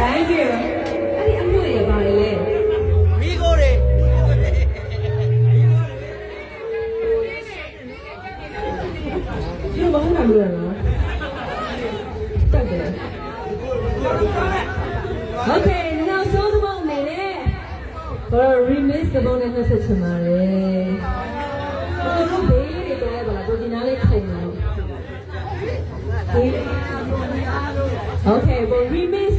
Thank you အဲ့ဒီအမှုတွေပါလေမိကိုတွေဒီမဟုတ်ဘူးလားတက်တယ် Okay နောက်ဆုံးတစ်ပုံအနေနဲ့ဘာလို့ remix သဘောနဲ့နှုတ်ဆက်ချင်ပါလဲဒီဘေးလေးတွေတော့ဗလားတို့ဒီနားလေးခုံနေ Okay ဘာ remix